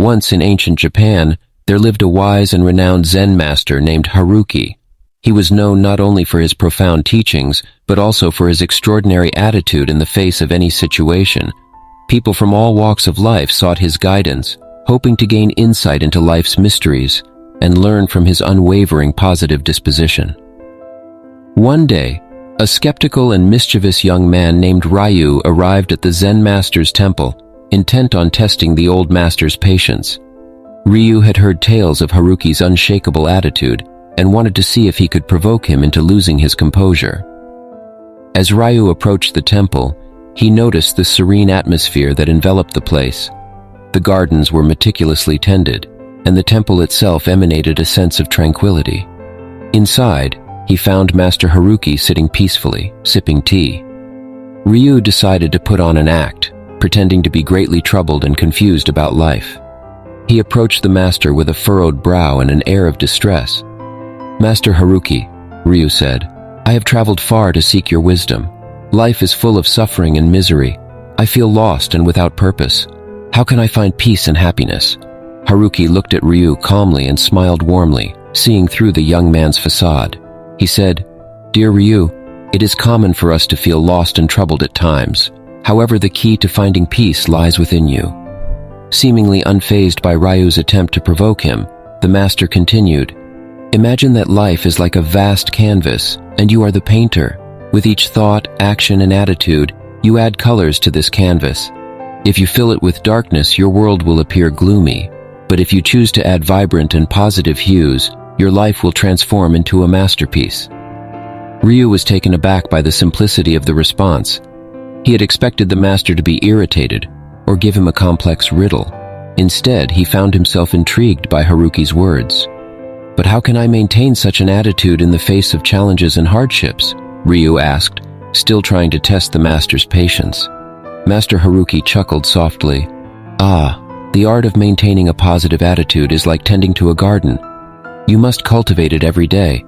Once in ancient Japan, there lived a wise and renowned Zen master named Haruki. He was known not only for his profound teachings, but also for his extraordinary attitude in the face of any situation. People from all walks of life sought his guidance, hoping to gain insight into life's mysteries and learn from his unwavering positive disposition. One day, a skeptical and mischievous young man named Ryu arrived at the Zen master's temple, intent on testing the old master's patience. Ryu had heard tales of Haruki's unshakable attitude and wanted to see if he could provoke him into losing his composure. As Ryu approached the temple, he noticed the serene atmosphere that enveloped the place. The gardens were meticulously tended, and the temple itself emanated a sense of tranquility. Inside, he found Master Haruki sitting peacefully, sipping tea. Ryu decided to put on an act, pretending to be greatly troubled and confused about life. He approached the master with a furrowed brow and an air of distress. "Master Haruki," Ryu said, "I have traveled far to seek your wisdom. Life is full of suffering and misery. I feel lost and without purpose. How can I find peace and happiness?" Haruki looked at Ryu calmly and smiled warmly, seeing through the young man's facade. He said, "Dear Ryu, it is common for us to feel lost and troubled at times. However, the key to finding peace lies within you." Seemingly unfazed by Ryu's attempt to provoke him, the master continued, "Imagine that life is like a vast canvas, and you are the painter. With each thought, action, and attitude, you add colors to this canvas. If you fill it with darkness, your world will appear gloomy. But if you choose to add vibrant and positive hues, your life will transform into a masterpiece." Ryu was taken aback by the simplicity of the response. He had expected the master to be irritated or give him a complex riddle. Instead, he found himself intrigued by Haruki's words. "But how can I maintain such an attitude in the face of challenges and hardships?" Ryu asked, still trying to test the master's patience. Master Haruki chuckled softly. The art of maintaining a positive attitude is like tending to a garden. You must cultivate it every day.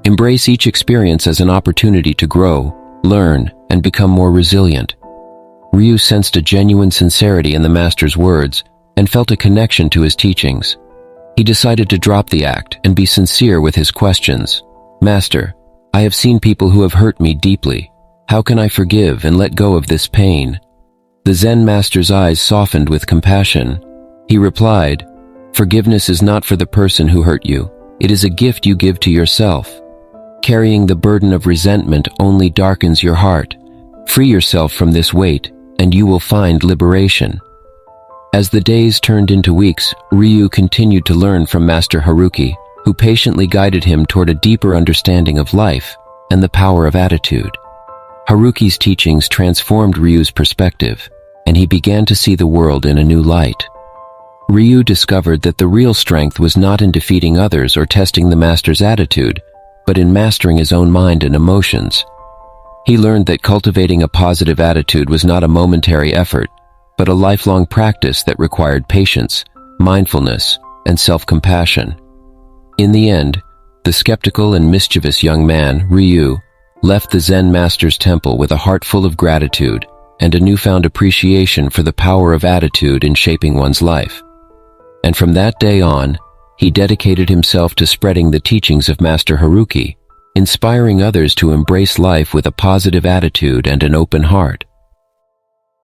Embrace each experience as an opportunity to grow, learn, and become more resilient." Ryu sensed a genuine sincerity in the master's words and felt a connection to his teachings. He decided to drop the act and be sincere with his questions. "Master, I have seen people who have hurt me deeply. How can I forgive and let go of this pain?" The Zen master's eyes softened with compassion. He replied, "Forgiveness is not for the person who hurt you. It is a gift you give to yourself. Carrying the burden of resentment only darkens your heart. Free yourself from this weight, and you will find liberation." As the days turned into weeks, Ryu continued to learn from Master Haruki, who patiently guided him toward a deeper understanding of life and the power of attitude. Haruki's teachings transformed Ryu's perspective, and he began to see the world in a new light. Ryu discovered that the real strength was not in defeating others or testing the master's attitude, but in mastering his own mind and emotions. He learned that cultivating a positive attitude was not a momentary effort, but a lifelong practice that required patience, mindfulness, and self-compassion. In the end, the skeptical and mischievous young man, Ryu, left the Zen master's temple with a heart full of gratitude and a newfound appreciation for the power of attitude in shaping one's life. And from that day on, he dedicated himself to spreading the teachings of Master Haruki, inspiring others to embrace life with a positive attitude and an open heart.